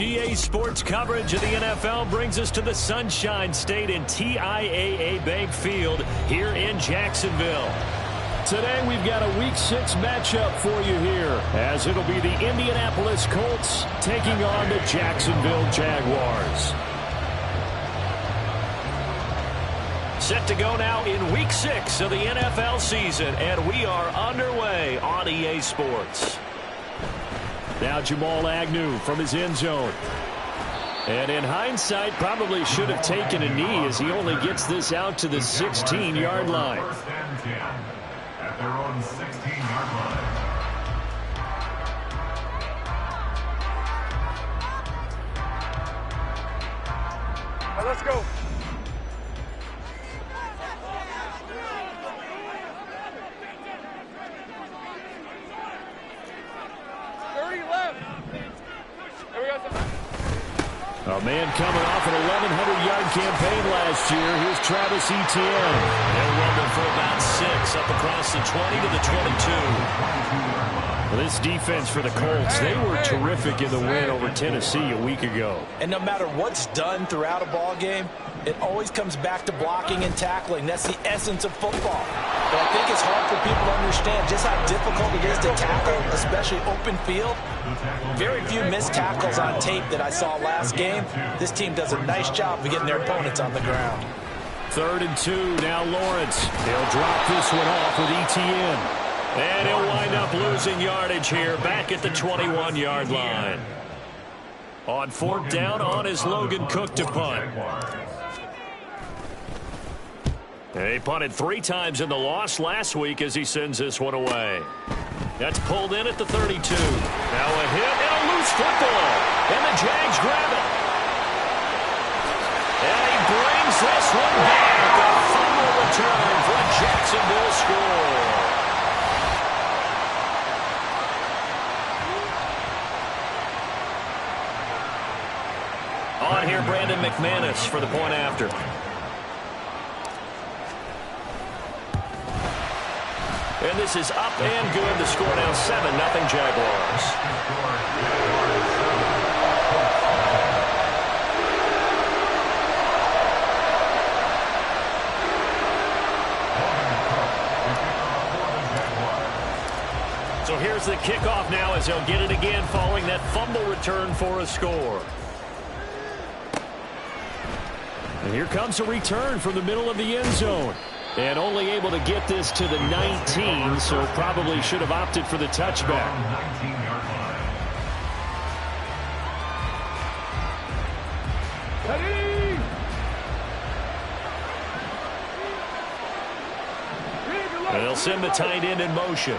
EA Sports coverage of the NFL brings us to the Sunshine State in TIAA Bank Field here in Jacksonville. Today we've got a Week 6 matchup for you here, as it'll be the Indianapolis Colts taking on the Jacksonville Jaguars. Set to go now in Week 6 of the NFL season, and we are underway on EA Sports. Now Jamal Agnew from his end zone. And in hindsight, probably should have taken a knee as he only gets this out to the 16-yard line. At their own 16-yard line. All right, let's go. A man coming off an 1,100-yard campaign last year. Here's Travis Etienne. They'll run them for about 6 up across the 20 to the 22. Well, this defense for the Colts, they were terrific in the win over Tennessee a week ago. And no matter what's done throughout a ball game, it always comes back to blocking and tackling. That's the essence of football. But I think it's hard for people to understand just how difficult it is to tackle, especially open field. Very few missed tackles on tape that I saw last game. This team does a nice job of getting their opponents on the ground. 3rd and 2, now Lawrence. He'll drop this one off with Etienne. And he'll wind up losing yardage here back at the 21-yard line. On 4th down, on is Logan Cook to punt. He punted 3 times in the loss last week as he sends this one away. That's pulled in at the 32. Now a hit and a loose football. And the Jags grab it. And he brings this one back. A fumble return for a Jacksonville score. On here, Brandon McManus for the point after. And this is up and good. The score now 7-0 Jaguars. So here's the kickoff now as they'll get it again following that fumble return for a score. And here comes a return from the middle of the end zone. And only able to get this to the 19, so probably should have opted for the touchback. And they'll send the tight end in motion.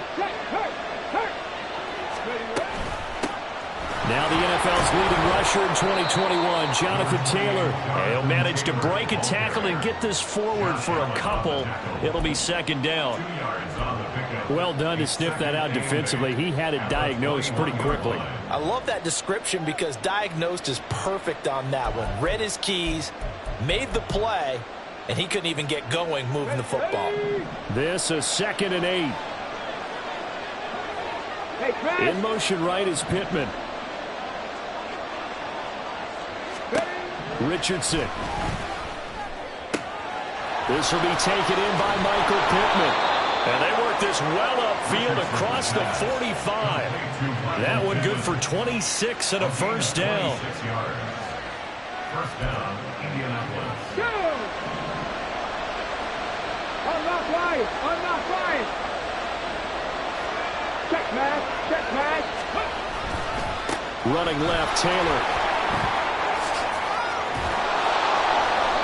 Now the NFL's leading rusher in 2021, Jonathan Taylor. He'll manage to break a tackle and get this forward for a couple. It'll be 2nd down. Well done to sniff that out defensively. He had it diagnosed pretty quickly. I love that description because diagnosed is perfect on that one. Read his keys, made the play, and he couldn't even get going moving the football. This is 2nd and 8. In motion right is Pittman. Richardson. This will be taken in by Michael Pittman. And they work this well upfield across the 45. That one good for 26 and a 1st down. 1st down, Indianapolis. I'm not quiet. I'm not quiet. Check, man. Check, man. Running left, Taylor.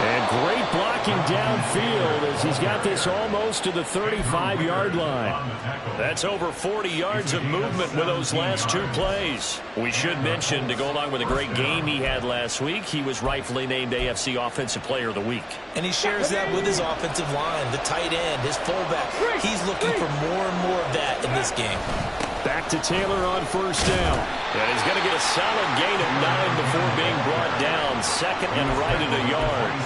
And great blocking downfield as he's got this almost to the 35-yard line. That's over 40 yards of movement with those last 2 plays. We should mention, to go along with a great game he had last week, he was rightfully named AFC Offensive Player of the Week. And he shares that with his offensive line, the tight end, his fullback. He's looking for more and more of that in this game. Back to Taylor on 1st down. And he's going to get a solid gain of 9 before being brought down. 2nd and right at a yard.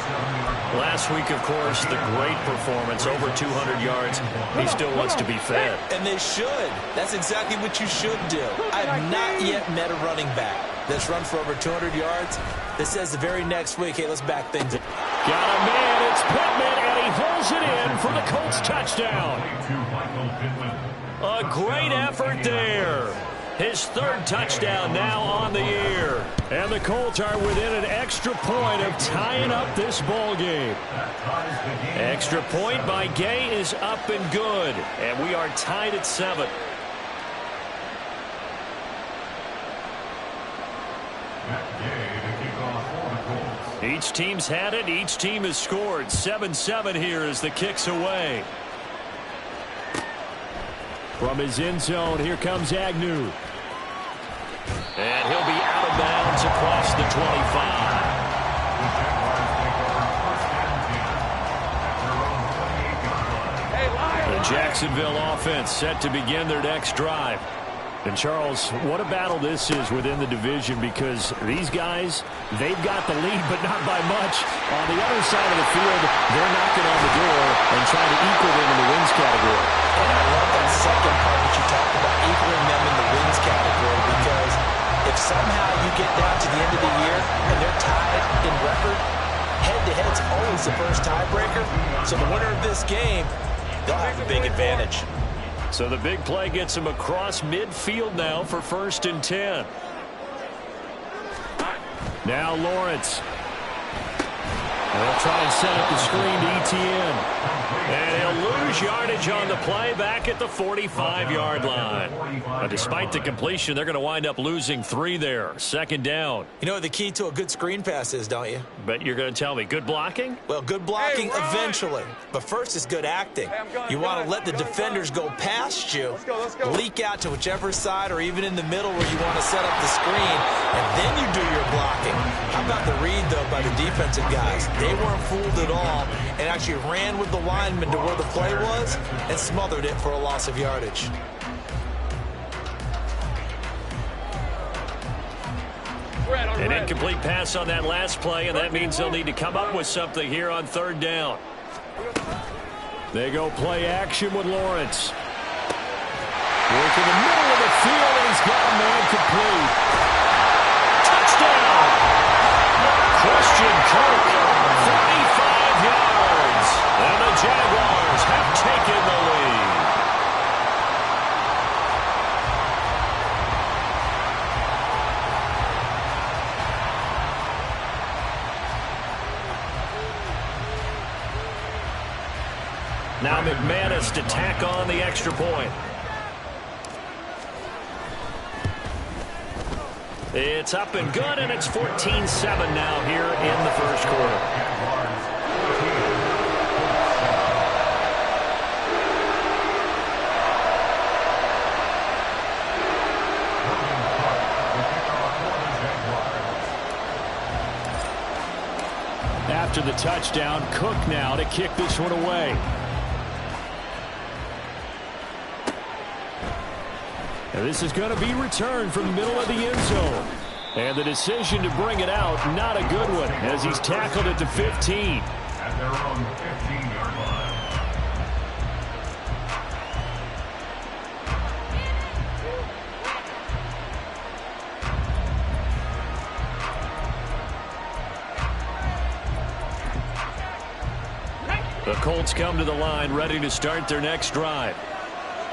Last week, of course, the great performance, over 200 yards. He still wants to be fed. And they should. That's exactly what you should do. I've not yet met a running back that's run for over 200 yards that says the very next week, hey, let's back things up. Got a man, it's Pittman, and he holds it in for the Colts touchdown. A great effort there. His third touchdown now on the year. And the Colts are within an extra point of tying up this ball game. Extra point by Gay is up and good. And we are tied at 7. Each team's had it. Each team has scored. 7-7 here as the kick's away. From his end zone, here comes Agnew. And he'll be out of bounds across the 25. The Jacksonville offense set to begin their next drive. And Charles, what a battle this is within the division, because these guys, they've got the lead, but not by much. On the other side of the field, they're knocking on the door and trying to equal them in the wins category. And I love that second part that you talked about, equaling them in the wins category, because if somehow you get down to the end of the year and they're tied in record, head-to-head's always the first tiebreaker. So the winner of this game, they'll have a big advantage. So the big play gets him across midfield now for 1st and 10. Now Lawrence. They'll try and set up the screen to Etienne. And he'll lose yardage on the play back at the 45-yard line. But despite the completion, they're going to wind up losing 3 there. 2nd down. You know what the key to a good screen pass is, don't you? But you're going to tell me, good blocking? Well, good blocking eventually. But first is good acting. You want to let the defenders go past you, leak out to whichever side or even in the middle where you want to set up the screen, and then you do your blocking. How about the read, though, by the defensive guys? They weren't fooled at all and actually ran with the lineman to where the play was and smothered it for a loss of yardage. An incomplete pass on that last play, and that means they'll need to come up with something here on 3rd down. They go play action with Lawrence. Work in the middle of the field, and he's got a man complete. Touchdown! Christian Kirk, 35 yards. And the Jaguars have taken the lead. Now McManus to tack on the extra point. It's up and good, and it's 14-7 now here in the 1st quarter. After the touchdown, Cook now to kick this one away. And this is going to be returned from the middle of the end zone. And the decision to bring it out, not a good one, as he's tackled at the 15. At their own 15-yard line. The Colts come to the line ready to start their next drive.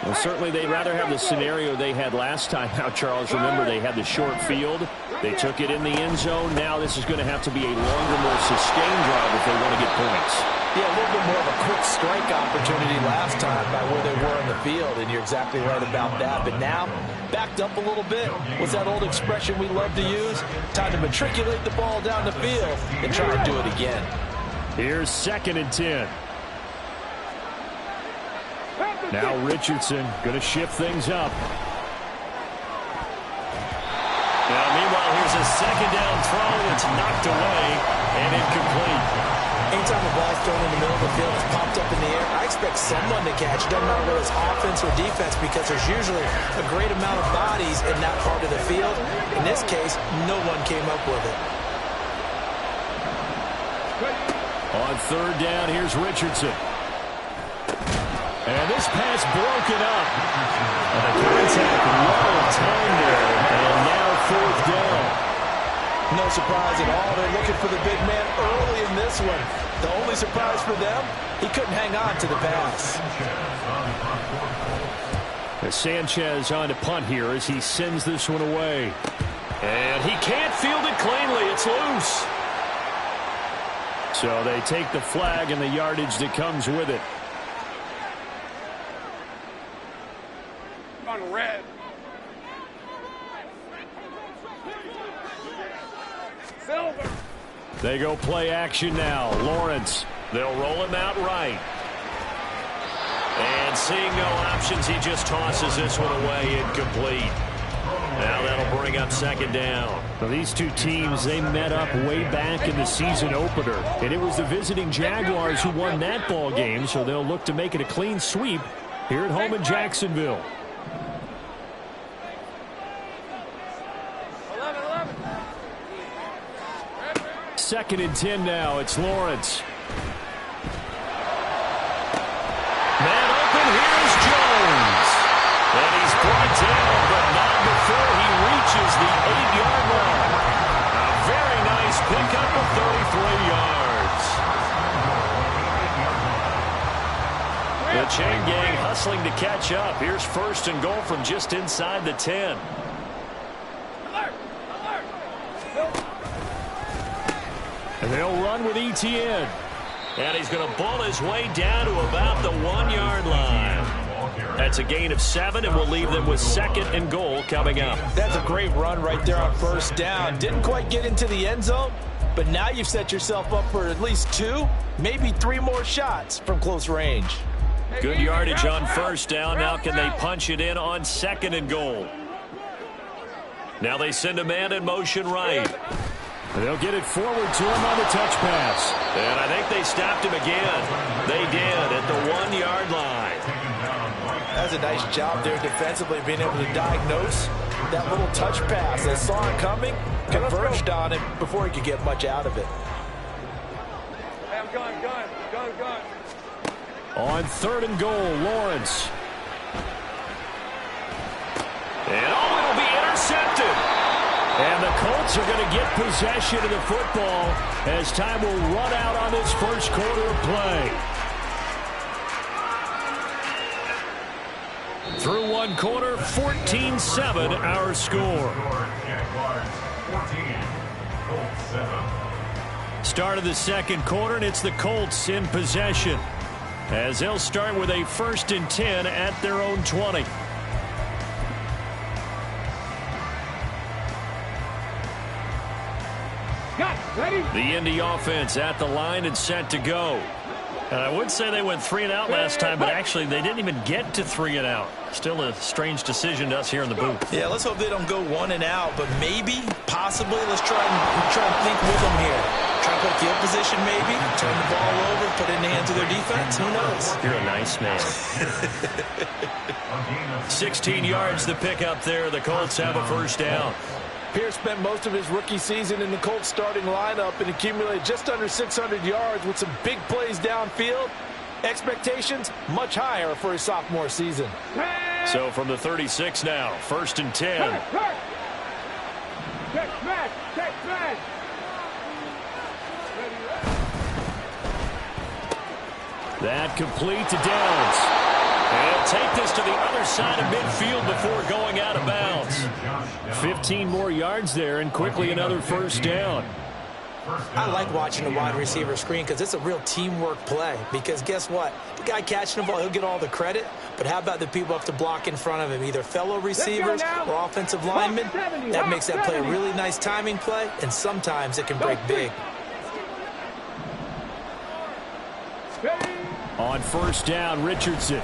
Well, certainly they'd rather have the scenario they had last time out, Charles. Remember, they had the short field. They took it in the end zone. Now this is going to have to be a longer, more sustained drive if they want to get points. Yeah, a little bit more of a quick strike opportunity last time by where they were in the field, and you're exactly right about that. But now, backed up a little bit. What's that old expression we love to use? Time to matriculate the ball down the field and try and do it again. Here's 2nd and 10. Now Richardson going to shift things up. Now, meanwhile, here's a 2nd down throw that's knocked away and incomplete. Anytime the ball's thrown in the middle of the field, it's popped up in the air, I expect someone to catch. Doesn't matter whether it's offense or defense, because there's usually a great amount of bodies in that part of the field. In this case, no one came up with it. On 3rd down, here's Richardson. And this pass broken up. And the contact well timed there. And now fourth down. No surprise at all. They're looking for the big man early in this one. The only surprise for them, he couldn't hang on to the pass. As Sanchez on to punt here as he sends this one away. And he can't field it cleanly. It's loose. So they take the flag and the yardage that comes with it. On red. Silver. They go play action now. Lawrence. They'll roll him out right. And seeing no options, he just tosses this one away incomplete. Now that'll bring up second down. Well, these two teams, they met up way back in the season opener. And it was the visiting Jaguars who won that ball game, so they'll look to make it a clean sweep here at home in Jacksonville. 11. Second and 10 now. It's Lawrence. Man open. Here's Jones. And he's brought down, but not before he reaches the 8-yard line. A very nice pickup of 33 yards. The chain gang hustling to catch up. Here's first and goal from just inside the 10. And they'll run with ETN. And he's going to bull his way down to about the 1-yard line. That's a gain of 7, and we'll leave them with second and goal coming up. That's a great run right there on first down. Didn't quite get into the end zone, but now you've set yourself up for at least 2, maybe 3 more shots from close range. Good yardage on first down. Now can they punch it in on second and goal? Now they send a man in motion right. They'll get it forward to him on the touch pass. And I think they stopped him again. They did at the 1-yard line. That's a nice job there defensively, being able to diagnose that little touch pass. They saw it coming, converged on it before he could get much out of it. Hey, I'm gun. On third and goal, Lawrence. And it'll be intercepted. And the Colts are going to get possession of the football as time will run out on this first quarter of play. Through one quarter, 14-7 our score. Start of the second quarter, and it's the Colts in possession as they'll start with a 1st and 10 at their own 20. The Indy offense at the line and set to go. And I would say they went 3 and out last time, but actually they didn't even get to 3 and out. Still a strange decision to us here in the booth. Yeah, let's hope they don't go 1 and out, but maybe, possibly, let's try and think with them here. Try to put field position maybe, turn the ball over, put it in the hands of their defense. Who knows? You're a nice man. 16 yards to pick up there. The Colts have a first down. Pierce spent most of his rookie season in the Colts starting lineup and accumulated just under 600 yards with some big plays downfield. Expectations much higher for his sophomore season. So from the 36 now, 1st and 10. Check smash. That complete to Downs. And he'll take this to the other side of midfield before going out of bounds. 15 more yards there and quickly another first down. I like watching the wide receiver screen because it's a real teamwork play. Because guess what? The guy catching the ball, he'll get all the credit. But how about the people have to block in front of him, either fellow receivers or offensive linemen? That makes that play a really nice timing play, and sometimes it can break big. On first down, Richardson.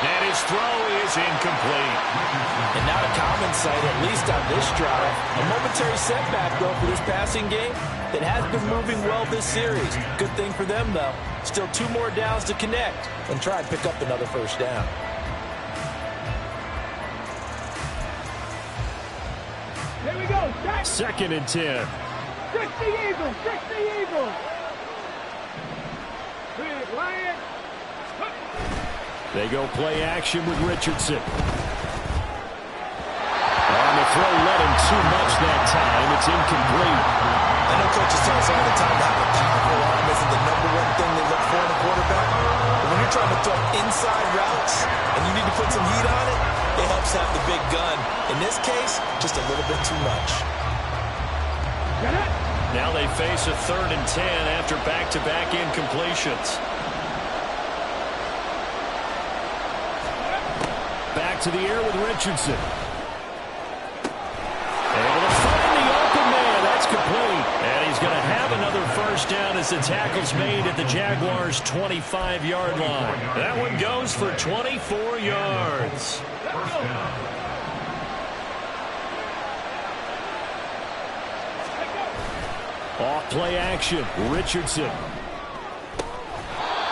And his throw is incomplete. And not a common sight, at least on this drive. A momentary setback, though, for this passing game. It has been moving well this series. Good thing for them, though. Still 2 more downs to connect and try and pick up another first down. Here we go. Second and 10. Trick the Eagles. Big Lion. They go play action with Richardson. On the throw, led him too much that time. It's incomplete. I know coaches tell us all the time that having a powerful arm isn't the #1 thing they look for in a quarterback. But when you're trying to throw inside routes and you need to put some heat on it, it helps have the big gun. In this case, just a little bit too much. Now they face a 3rd and 10 after back-to-back incompletions. Back to the air with Richardson. Able to find the open man. That's complete. And he's going to have another first down as the tackle's made at the Jaguars' 25-yard line. That one goes for 24 yards. Off play action. Richardson.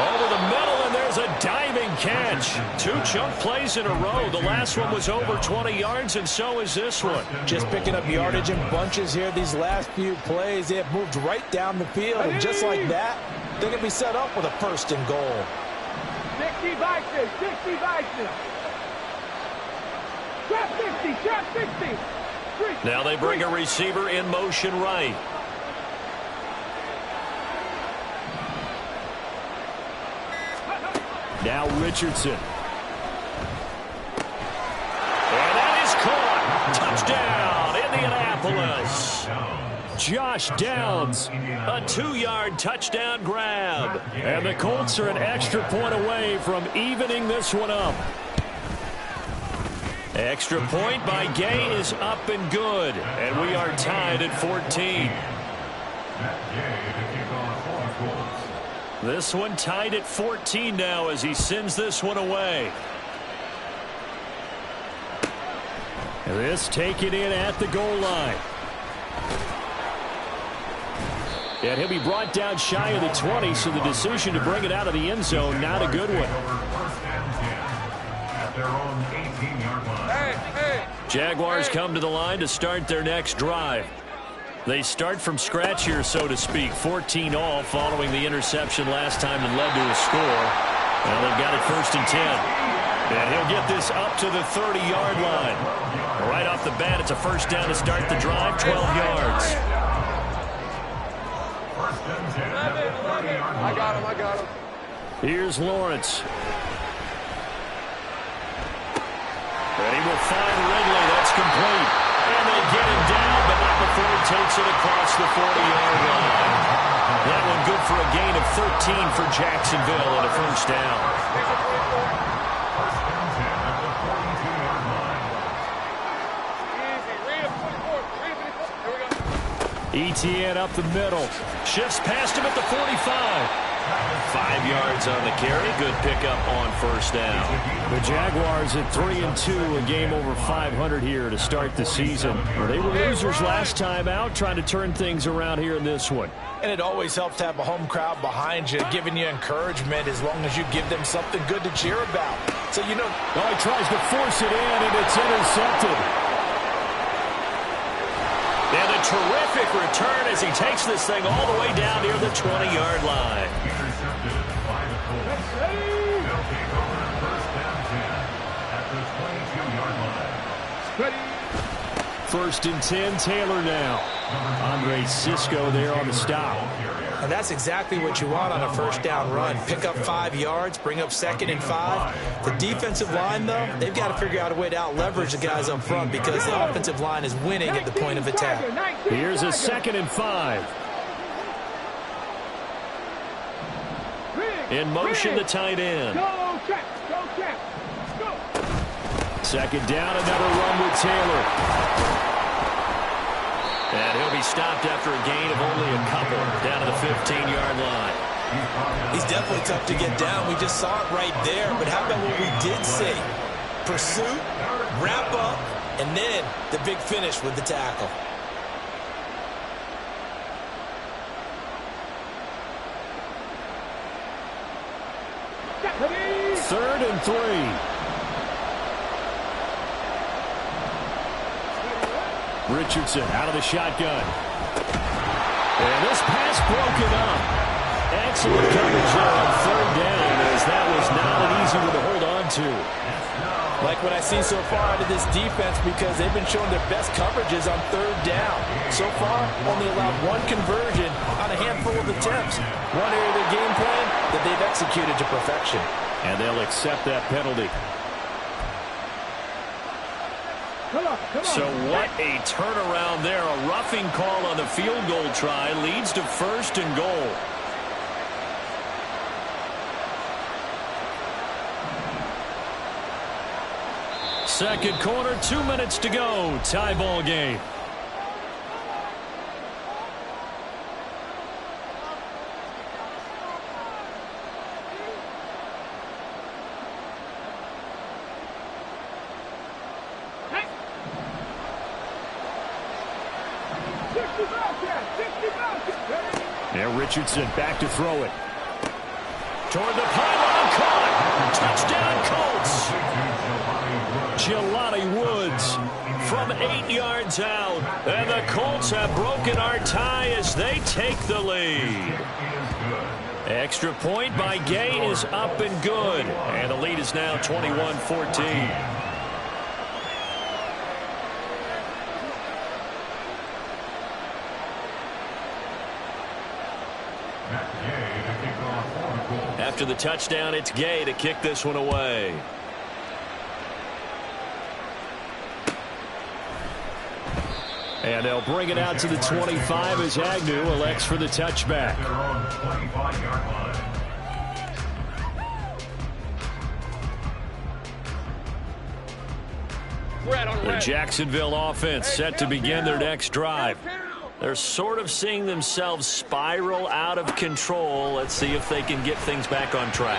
Over the middle, and there's a diving catch. 2 chunk plays in a row. The last one was over 20 yards, and so is this one. Just picking up yardage in bunches here. These last few plays, they have moved right down the field. And just like that, they're going to be set up with a 1st and goal. 60 Vikings, 60 Vikings. Trap 60, trap 60. Now they bring a receiver in motion right. Now Richardson. And that is caught. Touchdown, Indianapolis. Josh Downs, a 2-yard touchdown grab. And the Colts are an extra point away from evening this one up. Extra point by Gay is up and good. And we are tied at 14. This one tied at 14 now as he sends this one away. And this taken in at the goal line. And he'll be brought down shy of the 20, so the decision to bring it out of the end zone, not a good one. Jaguars come to the line to start their next drive. They start from scratch here, so to speak. 14 all following the interception last time that led to a score. Well, they've got it 1st and 10. And he'll get this up to the 30-yard line. Right off the bat, it's a first down to start the drive, 12 yards. I got him. Here's Lawrence. And he will find Ridley. That's complete. And they get him down, but not before he takes it across the 40-yard line. That one good for a gain of 13 for Jacksonville and a first down. Etienne up the middle. Shifts past him at the 45. 5 yards on the carry. Good pickup on first down. The Jaguars at 3-2, a game over 500 here to start the season. They were losers last time out, trying to turn things around here in this one. And it always helps to have a home crowd behind you, giving you encouragement as long as you give them something good to cheer about. So, you know. Oh, he tries to force it in, and it's intercepted. And a terrific return as he takes this thing all the way down near the 20-yard line. Intercepted by the Colts. They'll take over 1st and 10 at the 22-yard line. 1st and 10, Taylor now. Andre Cisco there on the stop. And that's exactly what you want on a first down run. Pick up 5 yards, bring up 2nd and 5. The defensive line, though, they've got to figure out a way to out-leverage the guys up front because the offensive line is winning at the point of attack. Here's a 2nd and 5. In motion, the tight end. Go, check. 2nd down, another run with Taylor. And he'll be stopped after a gain of only a couple down to the 15-yard line. He's definitely tough to get down. We just saw it right there. But how about what we did see? Pursuit, wrap up, and then the big finish with the tackle. Third and 3. Richardson out of the shotgun. And this pass broken up. Excellent coverage there on 3rd down, as that was not an easy one to hold on to. Like what I've seen so far out of this defense, because they've been showing their best coverages on third down. So far, only allowed one conversion on a handful of attempts. One area of their game plan that they've executed to perfection. And they'll accept that penalty. Come on. So what a turnaround there. A roughing call on the field goal try leads to 1st and goal. Second quarter, 2 minutes to go. Tie ball game. Now Richardson back to throw it. Toward the pylon, caught. Touchdown Colts. Jelani Woods from 8 yards out. And the Colts have broken our tie as they take the lead. Extra point by Gay is up and good. And the lead is now 21-14. After the touchdown, it's Gay to kick this one away. And they'll bring it out to the 25 as Agnew elects for the touchback. The Jacksonville offense set to begin their next drive. They're sort of seeing themselves spiral out of control. Let's see if they can get things back on track.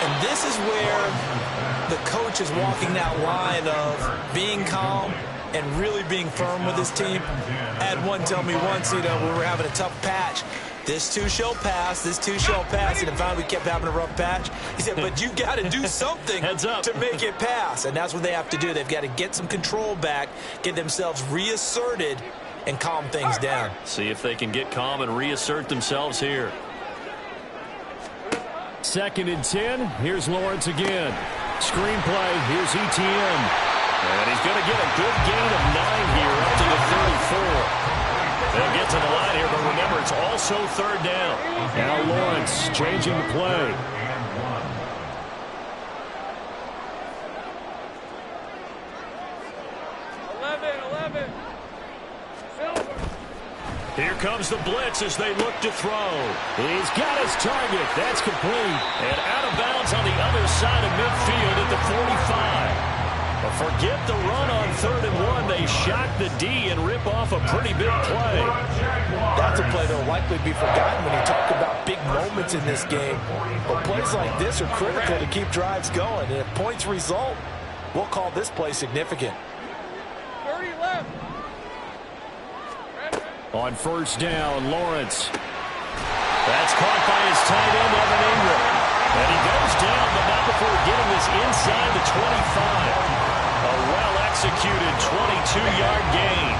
And this is where the coach is walking that line of being calm and really being firm with his team. I had one tell me once, when we were having a tough patch, this too shall pass, this too shall pass, and finally we kept having a rough patch. He said, but you got to do something to make it pass, and that's what they have to do. They've got to get some control back, get themselves reasserted, and calm things down. See if they can get calm and reassert themselves here. 2nd and 10. Here's Lawrence again. Screenplay. Here's Etienne. And he's going to get a good gain of 9 here up to the 34. They'll get to the line here, but remember, it's also 3rd down. Now Lawrence changing the play. Here comes the blitz as they look to throw. He's got his target. That's complete. And out of bounds on the other side of midfield at the 45. But forget the run on 3rd and 1. They shock the D and rip off a pretty big play. That's a play that will likely be forgotten when you talk about big moments in this game. But plays like this are critical to keep drives going. And if points result, we'll call this play significant. 30 left. On 1st down, Lawrence. That's caught by his tight end, Evan Ingram. And he goes down, but not before getting this inside the 25. A well-executed 22-yard gain.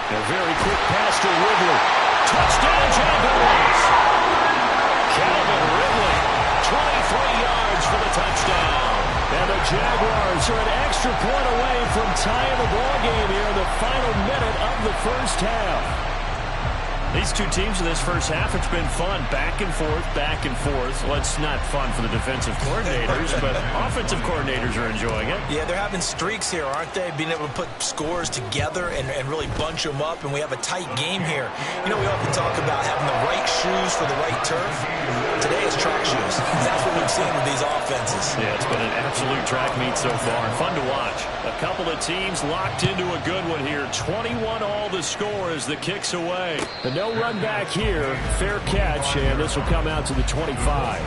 A very quick pass to Ridley. Touchdown, Jaguars. Calvin Ridley. 23 yards for the touchdown. And the Jaguars are an extra point away from tying the ball game here in the final minute of the first half. These two teams in this first half, it's been fun. Back and forth, back and forth. Well, it's not fun for the defensive coordinators, but offensive coordinators are enjoying it. Yeah, they're having streaks here, aren't they? Being able to put scores together and really bunch them up, and we have a tight game here. We often talk about having the right shoes for the right turf. Today it's track shoes. That's what we've seen with these offenses. Yeah, it's been an absolute track meet so far. Fun to watch. A couple of teams locked into a good one here. 21-all the score as the kick's away. The no run back here. Fair catch, and this will come out to the 25.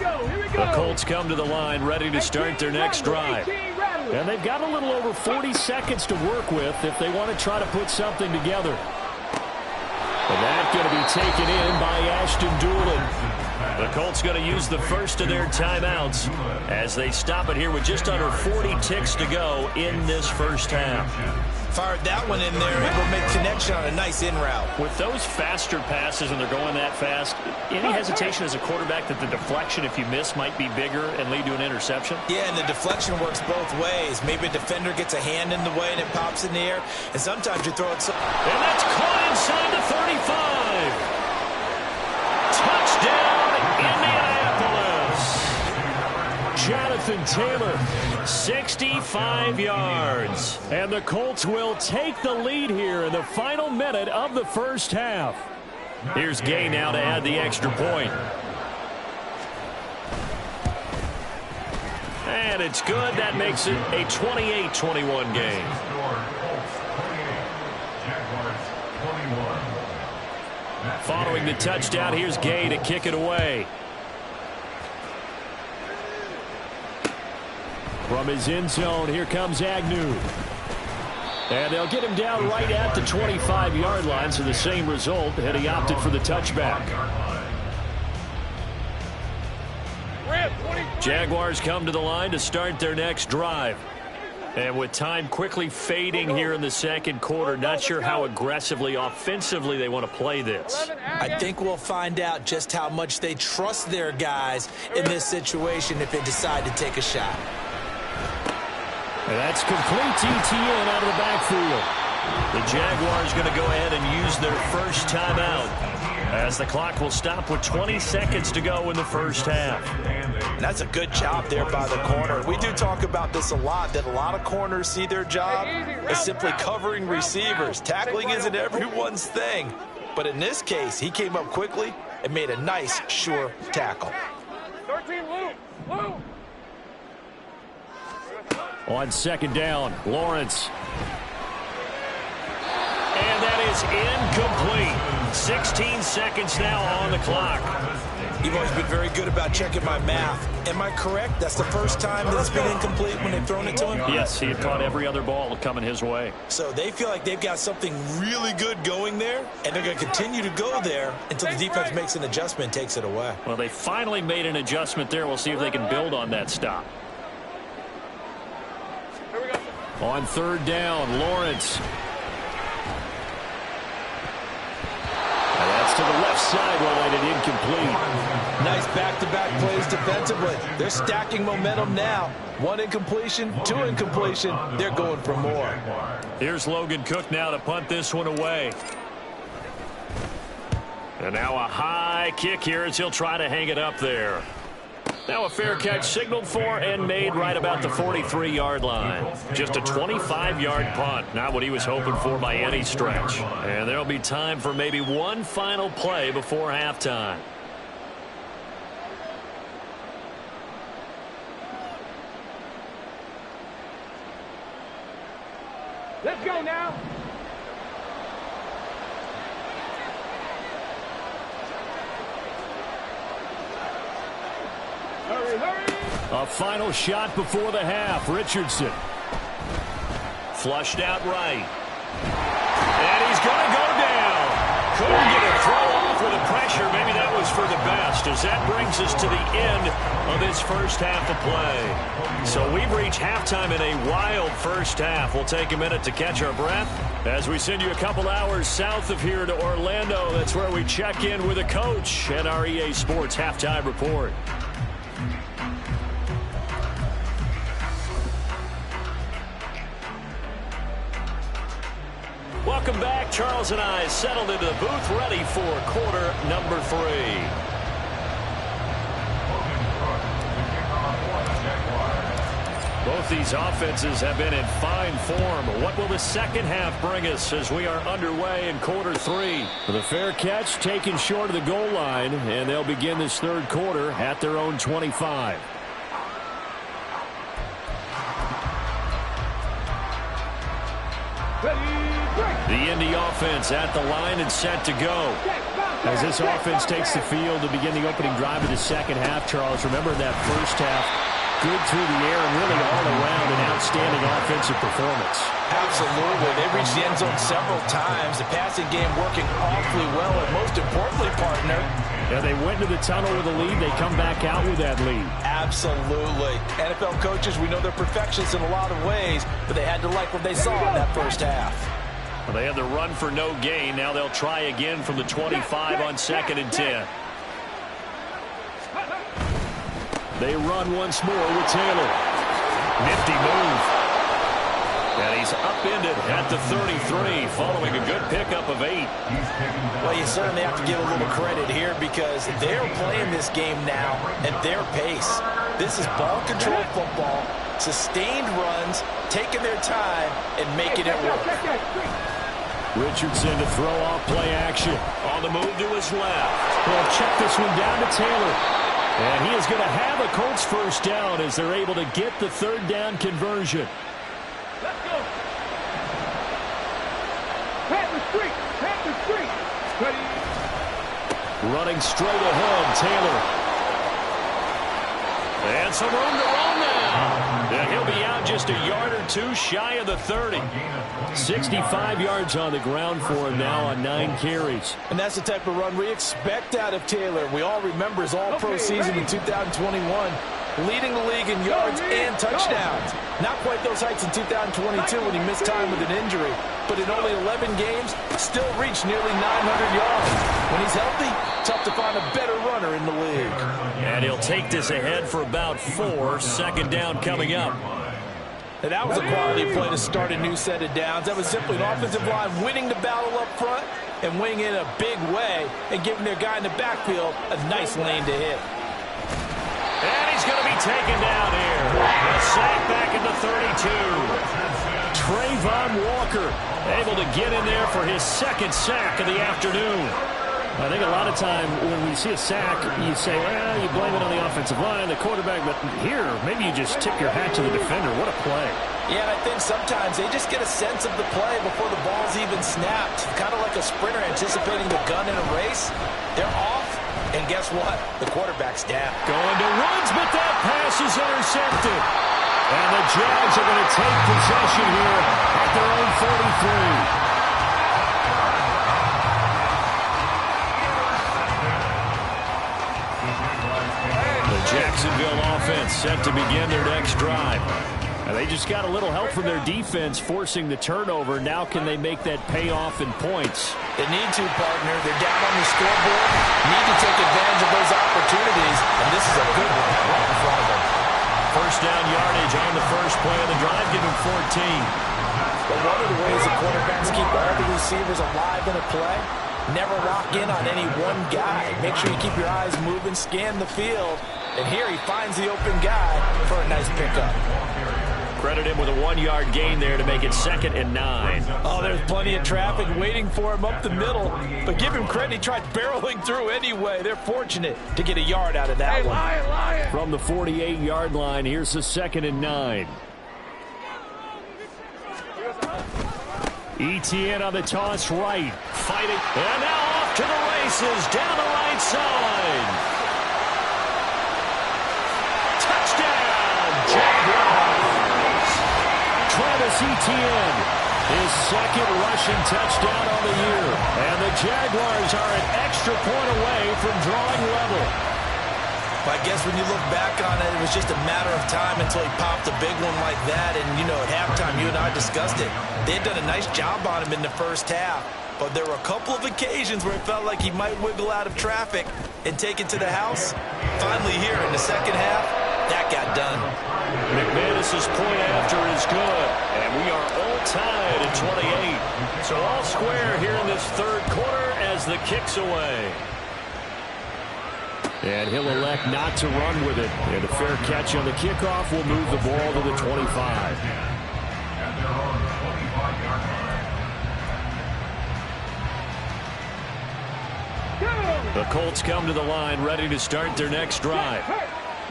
The Colts come to the line ready to start their next drive. And they've got a little over 40 seconds to work with if they want to try to put something together. And that's going to be taken in by Ashton Dulin. The Colts going to use the first of their timeouts as they stop it here with just under 40 ticks to go in this first half. Fired that one in there, able to make connection on a nice in route. With those faster passes and they're going that fast, any hesitation as a quarterback that the deflection, if you miss, might be bigger and lead to an interception? Yeah, and the deflection works both ways. Maybe a defender gets a hand in the way and it pops in the air, and sometimes you throw it so... And that's caught inside the 35. Touchdown, Indianapolis. Jonathan Taylor, 65 yards. And the Colts will take the lead here in the final minute of the first half. Here's Gay now to add the extra point. And it's good. That makes it a 28-21 game. Following the touchdown, here's Gay to kick it away. From his end zone, here comes Agnew. And they'll get him down right at the 25-yard line, so the same result, and he opted for the touchback. Jaguars come to the line to start their next drive. And with time quickly fading here in the second quarter, not sure how aggressively, offensively they want to play this. I think we'll find out just how much they trust their guys in this situation if they decide to take a shot. And that's complete ETN out of the backfield. The Jaguars going to go ahead and use their first timeout as the clock will stop with 20 seconds to go in the first half. And that's a good job there by the corner. We do talk about this a lot, that a lot of corners see their job as simply covering receivers. Tackling isn't everyone's thing. But in this case, he came up quickly and made a nice, sure tackle. 13, Lou. On second down, Lawrence. And that is incomplete. 16 seconds now on the clock. You've always been very good about checking my math. Am I correct? That's the first time that it's been incomplete when they've thrown it to him? Yes, he had caught every other ball coming his way. So they feel like they've got something really good going there, and they're going to continue to go there until the defense makes an adjustment and takes it away. Well, they finally made an adjustment there. We'll see if they can build on that stop. On third down, Lawrence. And that's to the left side, related incomplete. Nice back-to-back plays defensively. They're stacking momentum now. One incompletion, two incompletion. They're going for more. Here's Logan Cook now to punt this one away. And now a high kick here as he'll try to hang it up there. Now a fair catch signaled for and made right about the 43-yard line. Just a 25-yard punt. Not what he was hoping for by any stretch. And there'll be time for maybe one final play before halftime. Let's go now. Hurry, hurry. A final shot before the half. Richardson. Flushed out right. And he's going to go down. Couldn't get a throw off with the pressure. Maybe that was for the best, as that brings us to the end of this first half of play. So we've reached halftime in a wild first half. We'll take a minute to catch our breath as we send you a couple hours south of here to Orlando. That's where we check in with a coach at our EA Sports Halftime Report. Welcome back. Charles and I settled into the booth, ready for quarter number 3. Both these offenses have been in fine form. What will the second half bring us as we are underway in quarter 3? The fair catch taken short of the goal line, and they'll begin this third quarter at their own 25. The Indy offense at the line and set to go. As this offense takes the field to begin the opening drive of the second half, Charles, remember that first half, good through the air and really all around an outstanding offensive performance. Absolutely. They reached the end zone several times. The passing game working awfully well, and most importantly, partner, yeah, they went into the tunnel with a lead. They come back out with that lead. Absolutely. NFL coaches, we know they're perfectionists in a lot of ways, but they had to like what they saw in that first half. Well, they had the run for no gain. Now they'll try again from the 25 on 2nd and 10. They run once more with Taylor. Nifty move. And he's upended at the 33, following a good pickup of 8. Well, you certainly have to give a little credit here because they're playing this game now at their pace. This is ball control football, sustained runs, taking their time, and making it work. Richardson to throw off play action. On the move to his left. Well, check this one down to Taylor. And he is going to have a Colts first down as they're able to get the 3rd down conversion. Let's go. Panther Street. Panther Street. Ready. Running straight ahead, Taylor. And some room to run now. And he'll be out just a yard or two shy of the 30. 65 yards on the ground for him now on 9 carries. And that's the type of run we expect out of Taylor. We all remember his all-pro season in 2021. Leading the league in yards and touchdowns. Not quite those heights in 2022 when he missed time with an injury, but in only 11 games, still reached nearly 900 yards. When he's healthy, tough to find a better runner in the league. And he'll take this ahead for about 4. 2nd down coming up. And that was a quality play to start a new set of downs. That was simply an offensive line winning the battle up front and winning in a big way and giving their guy in the backfield a nice lane to hit. And he's going to be taken down here. A sack back at the 32. Trayvon Walker able to get in there for his 2nd sack of the afternoon. I think a lot of time when we see a sack, you say, well, you blame it on the offensive line, the quarterback, but here, maybe you just tip your hat to the defender. What a play. Yeah, and I think sometimes they just get a sense of the play before the ball's even snapped. Kind of like a sprinter anticipating the gun in a race. They're off. And guess what? The quarterback's down. Going to Woods, but that pass is intercepted. And the Jags are going to take possession here at their own 43. The Jacksonville offense set to begin their next drive. And they just got a little help from their defense forcing the turnover. Now can they make that pay off in points? They need to, partner. They're down on the scoreboard. Need to take advantage of those opportunities. And this is a good one right in front of them. First down yardage on the first play of the drive. Give him 14. But one of the ways the quarterbacks keep all the receivers alive in a play, never lock in on any one guy. Make sure you keep your eyes moving, scan the field. And here he finds the open guy for a nice pickup. Credit him with a 1-yard gain there to make it 2nd and 9. Oh, there's plenty of traffic waiting for him up the middle. But give him credit, he tried barreling through anyway. They're fortunate to get a yard out of that one. Lion. From the 48-yard line, here's the 2nd and 9. ETN on the toss right. Fighting. And now off to the races down the right side. Travis Etienne, his 2nd rushing touchdown on the year. And the Jaguars are an extra point away from drawing level. I guess when you look back on it, it was just a matter of time until he popped a big one like that. And, you know, at halftime, you and I discussed it. They had done a nice job on him in the first half. But there were a couple of occasions where it felt like he might wiggle out of traffic and take it to the house. Finally here in the second half, that got done. McManus's point after is good. And we are all tied at 28. So all square here in this 3rd quarter as the kick's away. And he'll elect not to run with it. And a fair catch on the kickoff will move the ball to the 25. The Colts come to the line ready to start their next drive.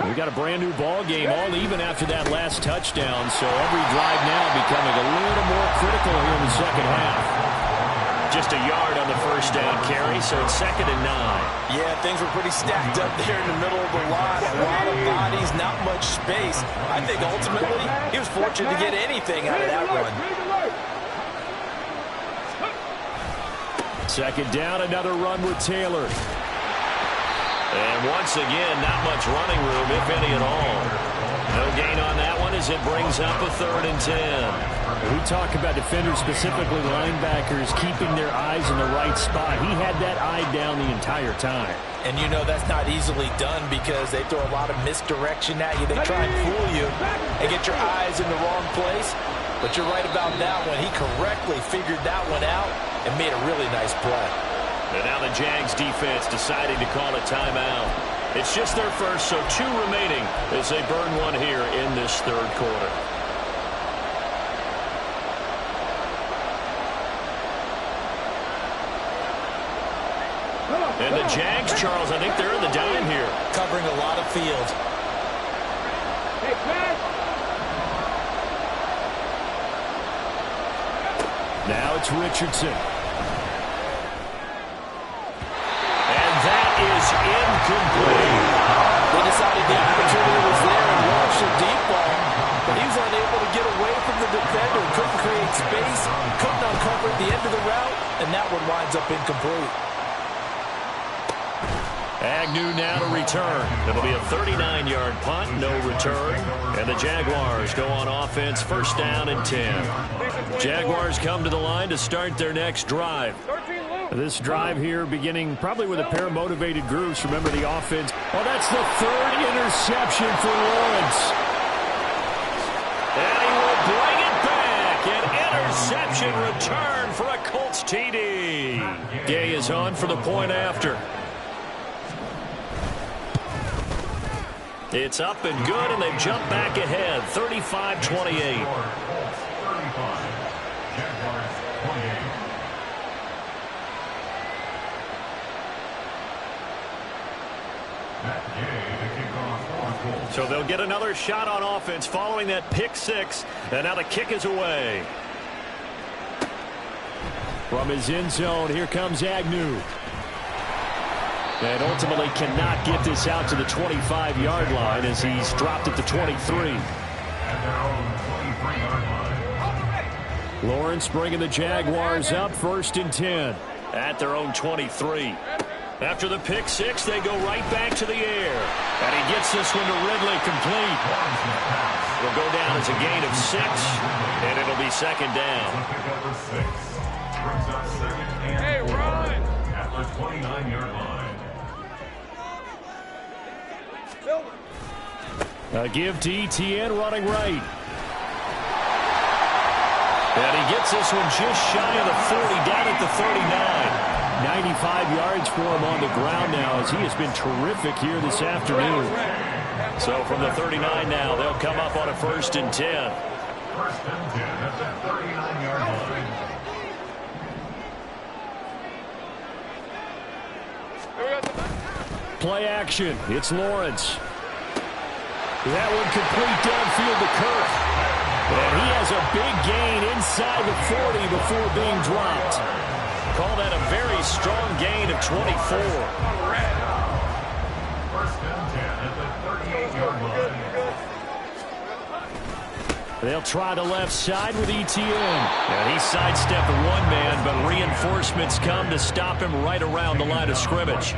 We've got a brand new ball game, all even after that last touchdown, so every drive now becoming a little more critical here in the second half. just a yard on the first down carry, so it's 2nd and 9. Yeah, things were pretty stacked up there in the middle of the line. A lot of bodies, not much space. I think ultimately he was fortunate to get anything out of that run. 2nd down, another run with Taylor. And once again, not much running room, if any at all. No gain on that one as it brings up a 3rd and 10. We talk about defenders, specifically linebackers, keeping their eyes in the right spot. He had that eye down the entire time. And you know that's not easily done because they throw a lot of misdirection at you. They try and fool you and get your eyes in the wrong place. But you're right about that one. He correctly figured that one out and made a really nice play. And now the Jags defense deciding to call a timeout. It's just their first, so 2 remaining as they burn one here in this 3rd quarter. And the Jags, Charles, I think they're in the dime here. Covering a lot of field. Hey, pass. Now it's Richardson. And that is incomplete. They decided the opportunity was there and launched a deep ball, but he was unable to get away from the defender, couldn't create space, couldn't uncover at the end of the route, and that one winds up incomplete. Agnew now to return. It'll be a 39-yard punt, no return. And the Jaguars go on offense, 1st down and 10. Jaguars come to the line to start their next drive. This drive here beginning probably with a pair of motivated groups. Remember the offense. Oh, that's the 3rd interception for Lawrence. And he will bring it back. An interception return for a Colts TD. Gay is on for the point after. It's up and good, and they've jumped back ahead, 35-28. So they'll get another shot on offense following that pick 6, and now the kick is away. From his end zone, here comes Agnew. And ultimately cannot get this out to the 25-yard line as he's dropped at the 23. Lawrence bringing the Jaguars up, 1st and 10. At their own 23. After the pick 6, they go right back to the air. And he gets this one to Ridley complete. It'll go down as a gain of 6, and it'll be 2nd down. Hey, run! At the 29-yard line. A give to ETN running right. And he gets this one just shy of the 40, down at the 39. 95 yards for him on the ground now as he has been terrific here this afternoon. So from the 39 now, they'll come up on a 1st and 10. 1st and 10 at the 39-yard line. Play action. It's Lawrence. That one complete downfield to Kirk. And he has a big gain inside the 40 before being dropped. Call that a very strong gain of 24. 1st and 10 at the 38-yard line. They'll try the left side with ETN. And he sidestepped one man, but reinforcements come to stop him right around the line of scrimmage.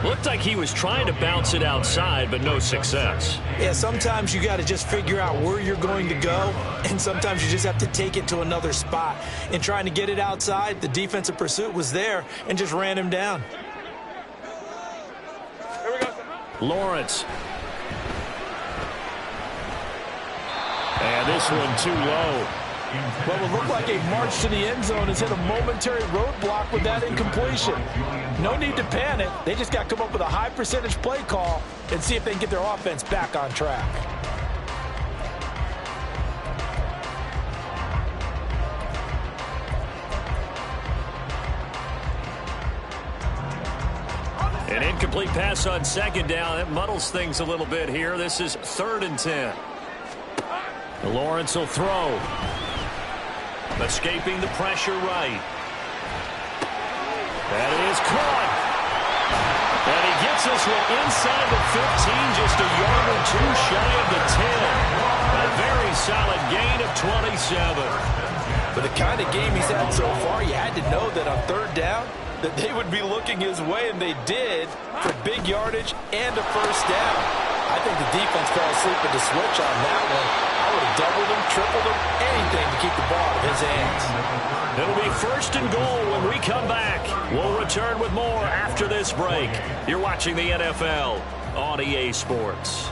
Looked like he was trying to bounce it outside, but no success. Yeah, sometimes you got to just figure out where you're going to go, and sometimes you just have to take it to another spot. In trying to get it outside, the defensive pursuit was there and just ran him down. Here we go. Lawrence. And this one too low. Well, it looked like a march to the end zone has hit a momentary roadblock with that incompletion. No need to panic. They just got to come up with a high percentage play call and see if they can get their offense back on track. An incomplete pass on 2nd down. That muddles things a little bit here. This is 3rd and 10. Lawrence will throw. Escaping the pressure right. That is caught. And he gets this one inside the 15, just a yard or two shy of the 10. A very solid gain of 27. But the kind of game he's had so far, you had to know that on third down, that they would be looking his way, and they did, for big yardage and a first down. I think the defense fell asleep with the switch on that one. I would have doubled him, tripled him, anything to keep the ball out of his hands. It'll be first and goal when we come back. We'll return with more after this break. You're watching the NFL on EA Sports.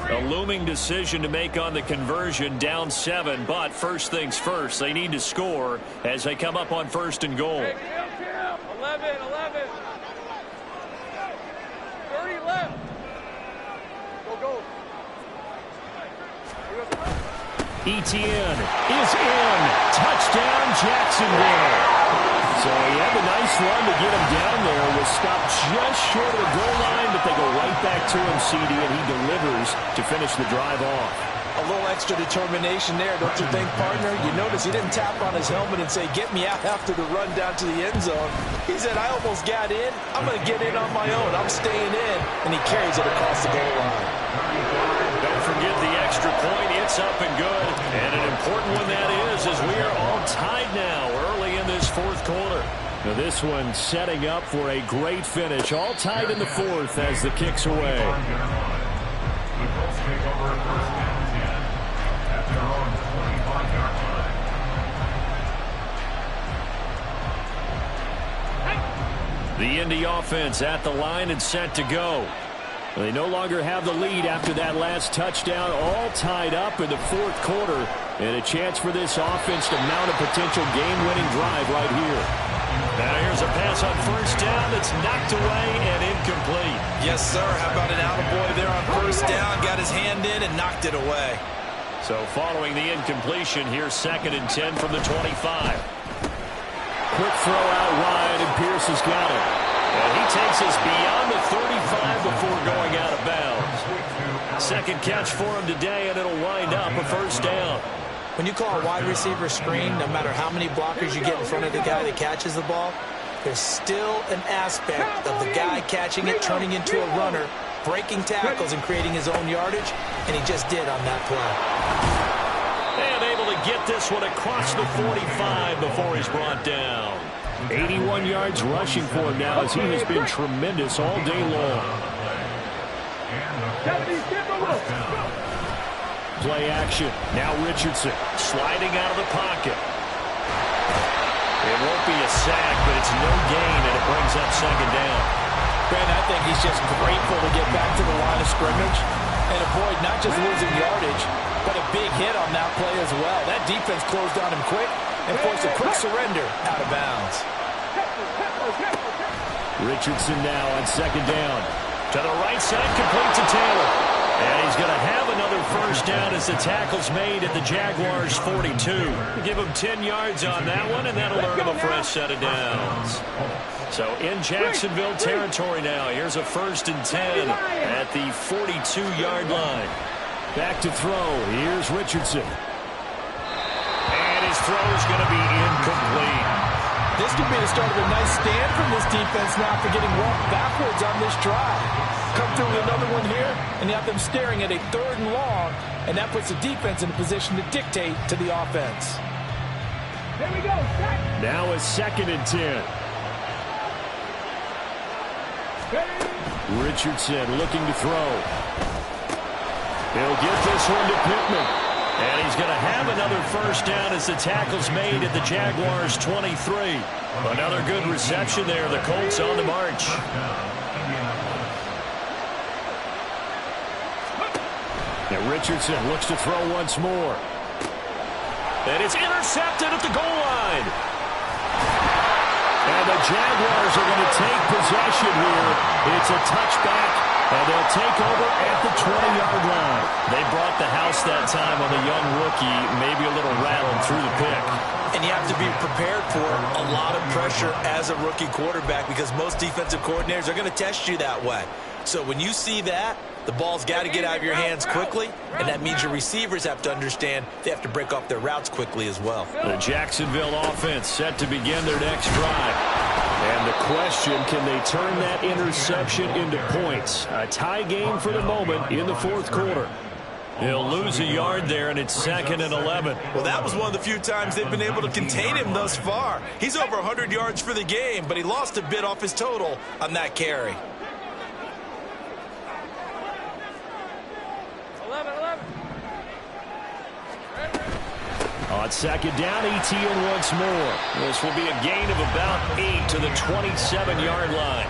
A looming decision to make on the conversion, down 7, but first things first, they need to score as they come up on first and goal. 11. 30 left. Go. Etienne is in. Touchdown, Jacksonville. So he had a nice run to get him down there. Was stopped just short of the goal line, but they go right back to him, CD, and he delivers to finish the drive off. A little extra determination there, don't you think, partner? You notice he didn't tap on his helmet and say, get me out after the run down to the end zone. He said, I almost got in. I'm going to get in on my own. I'm staying in. And he carries it across the goal line. Don't forget the extra point. It's up and good. And an important one that is, as we are all tied now early in this fourth quarter. Now this one setting up for a great finish. All tied in the fourth as the kick's away. The Colts take over at first and 10 at their own 25-yard line. The Indy offense at the line and set to go. They no longer have the lead after that last touchdown, all tied up in the fourth quarter, and a chance for this offense to mount a potential game-winning drive right here. Now here's a pass on first down that's knocked away and incomplete. Yes, sir. How about an attaboy there on first down? Got his hand in and knocked it away. So following the incompletion, here's 2nd and 10 from the 25. Quick throw out wide, and Pierce has got it. And he takes us beyond the 35 before going out of bounds. Second catch for him today, and it'll wind up a first down. When you call a wide receiver screen, no matter how many blockers you get in front of the guy that catches the ball, there's still an aspect of the guy catching it, turning into a runner, breaking tackles and creating his own yardage, and he just did on that play. And able to get this one across the 45 before he's brought down. 81 yards rushing for him now as he has been tremendous all day long. Play action. Now Richardson sliding out of the pocket. It won't be a sack, but it's no gain, and it brings up second down. Brandon, I think he's just grateful to get back to the line of scrimmage and avoid not just losing yardage, but a big hit on that play as well. That defense closed on him quick and forced a quick surrender out of bounds. Richardson now on second down. To the right side, complete to Taylor. And he's going to have another first down as the tackle's made at the Jaguars' 42. Give him 10 yards on that one, and that'll earn him a fresh set of downs. So in Jacksonville territory now. Here's a 1st and 10 at the 42-yard line. Back to throw. Here's Richardson. And his throw's going to be incomplete. This could be the start of a nice stand from this defense now for getting walked backwards on this drive. Come through with another one here, and you have them staring at a 3rd and long, and that puts the defense in a position to dictate to the offense. Here we go. Now it's 2nd and 10. Richardson looking to throw. He'll get this one to Pittman. And he's going to have another first down as the tackle's made at the Jaguars' 23. Another good reception there. The Colts on the march. And Richardson looks to throw once more. And it's intercepted at the goal line. And the Jaguars are going to take possession here. It's a touchback, and they'll take over at the 20-yard line. They brought the house that time on the young rookie, maybe a little rattled through the pick. And you have to be prepared for a lot of pressure as a rookie quarterback because most defensive coordinators are going to test you that way. So when you see that, the ball's got to get out of your hands quickly, and that means your receivers have to understand they have to break off their routes quickly as well. The Jacksonville offense set to begin their next drive. And the question, can they turn that interception into points? A tie game for the moment in the fourth quarter. He'll lose a yard there, and it's 2nd and 11. Well, that was one of the few times they've been able to contain him thus far. He's over 100 yards for the game, but he lost a bit off his total on that carry. 11. On 2nd down, ETN once more. This will be a gain of about 8 to the 27-yard line.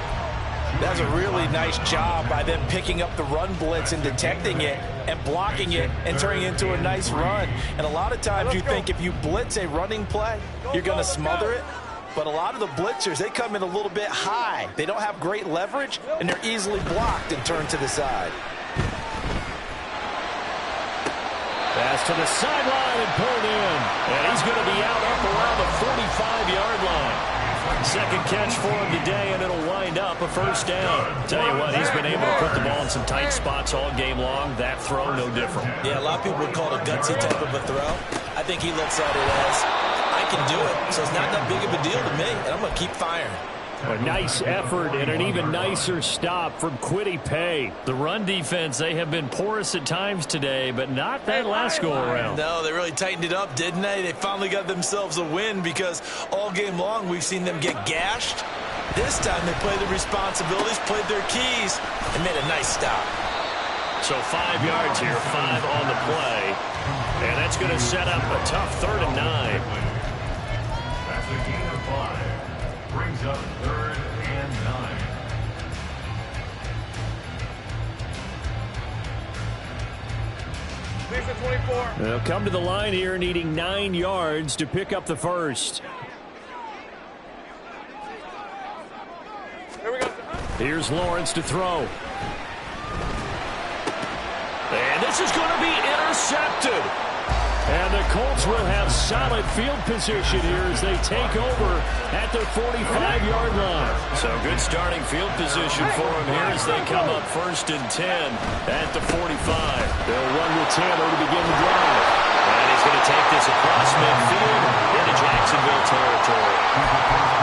That's a really nice job by them picking up the run blitz and detecting it and blocking it and turning it into a nice run. And a lot of times you think if you blitz a running play, you're going to smother it. But a lot of the blitzers, they come in a little bit high. They don't have great leverage, and they're easily blocked and turned to the side. Pass to the sideline and pulled in. And he's going to be out up around the 45-yard line. Second catch for him today, and it'll wind up a first down. Tell you what, he's been able to put the ball in some tight spots all game long. That throw, no different. Yeah, a lot of people would call it a gutsy type of a throw. I think he looks at it as, I can do it, so it's not that big of a deal to me, and I'm going to keep firing. A nice effort and an even nicer stop from Kwity Paye. The run defense, they have been porous at times today, but not that last go-around. No, they really tightened it up, didn't they? They finally got themselves a win because all game long we've seen them get gashed. This time they played their responsibilities, played their keys, and made a nice stop. So 5 yards here, 5 on the play. And that's going to set up a tough 3rd and 9. That's a gain of 5. Brings up 3rd and 9. Mason 24. They'll come to the line here needing 9 yards to pick up the first. Here we go. Here's Lawrence to throw. And this is going to be intercepted. And the Colts will have solid field position here as they take over at their 45-yard line. So good starting field position for them here as they come up 1st and 10 at the 45. They'll run with Taylor to begin the drive. And he's going to take this across midfield into Jacksonville territory.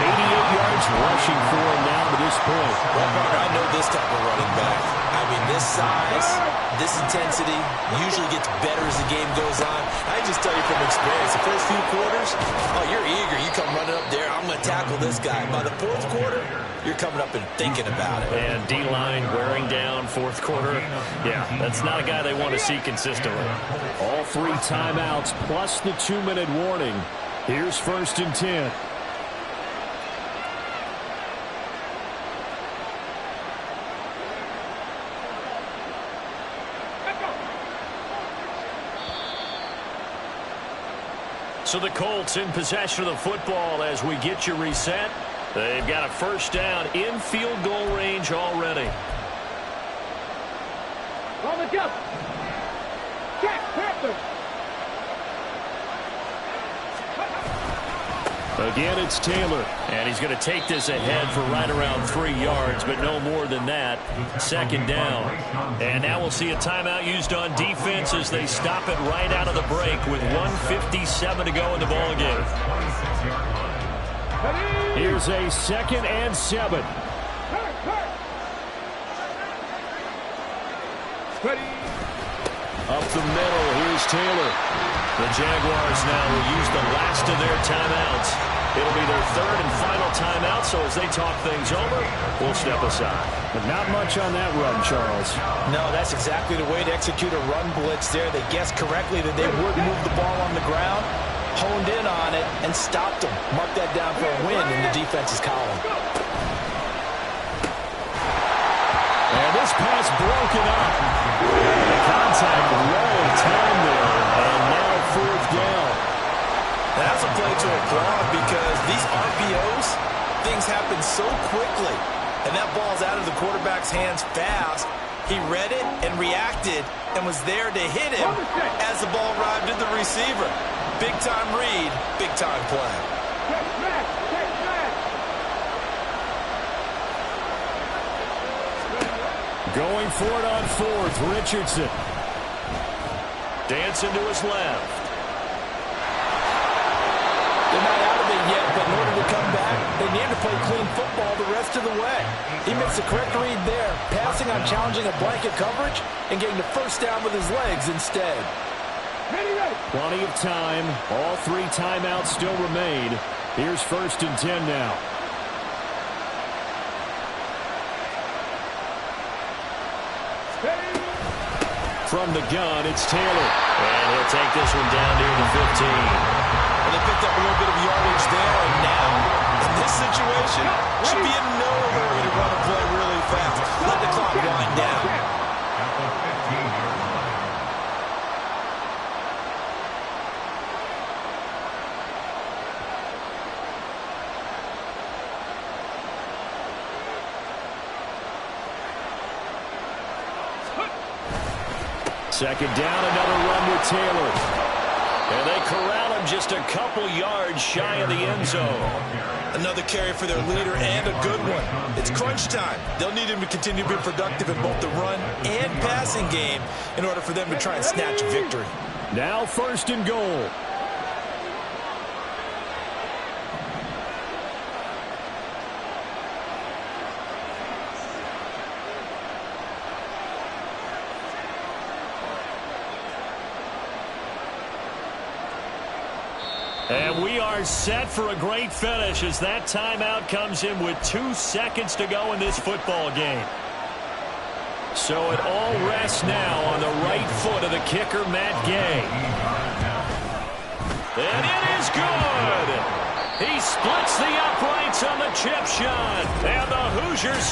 88 yards rushing for him now to this point. Well, Parker, I know this type of running back. I mean, this size, this intensity usually gets better as the game goes on. I just tell you from experience, the first few quarters, oh, you're eager. You come running up there, I'm going to tackle this guy. By the 4th quarter, you're coming up and thinking about it. And D-line wearing down 4th quarter. Yeah, that's not a guy they want to see consistently. All 3 timeouts plus the 2-minute warning. Here's 1st and 10. So the Colts in possession of the football as we get you reset. They've got a first down in field goal range already. On the jump. Check. Panther. Again, it's Taylor. And he's going to take this ahead for right around 3 yards, but no more than that. 2nd down. And now we'll see a timeout used on defense as they stop it right out of the break with 1:57 to go in the ballgame. Here's a 2nd and 7. Up the middle, here's Taylor. The Jaguars now will use the last of their timeouts. It'll be their 3rd and final timeout, so as they talk things over, we'll step aside. But not much on that run, Charles. No, that's exactly the way to execute a run blitz there. They guessed correctly that they would move the ball on the ground, honed in on it, and stopped them. Mark that down for a win in the defense's column. And this pass broken up. The contact long time there, and now 4th down. That's a play to applaud because these RPOs, things happen so quickly. And that ball's out of the quarterback's hands fast. He read it and reacted and was there to hit him as the ball arrived at the receiver. Big-time read, big-time play. Check back. Check back. Going for it on fourth, Richardson. Dancing to his left. They're not out of it yet, but in order to come back, they need to play clean football the rest of the way. He makes the correct read there, passing on challenging a blanket coverage and getting the first down with his legs instead. Plenty of time. All 3 timeouts still remain. Here's 1st and 10 now. From the gun, it's Taylor. And he'll take this one down near the 15. And they picked up a little bit of yardage there, and now, in this situation, should be in no hurry to run a play really fast. Let the clock wind down. At the 15-yard line. Second down, another run with Taylor. And they corral him just a couple yards shy of the end zone. Another carry for their leader and a good one. It's crunch time. They'll need him to continue to be productive in both the run and passing game in order for them to try and snatch a victory. Now 1st and goal. And we are set for a great finish as that timeout comes in with 2 seconds to go in this football game. So it all rests now on the right foot of the kicker, Matt Gay. And it is good. He splits the uprights on the chip shot. And the Hoosiers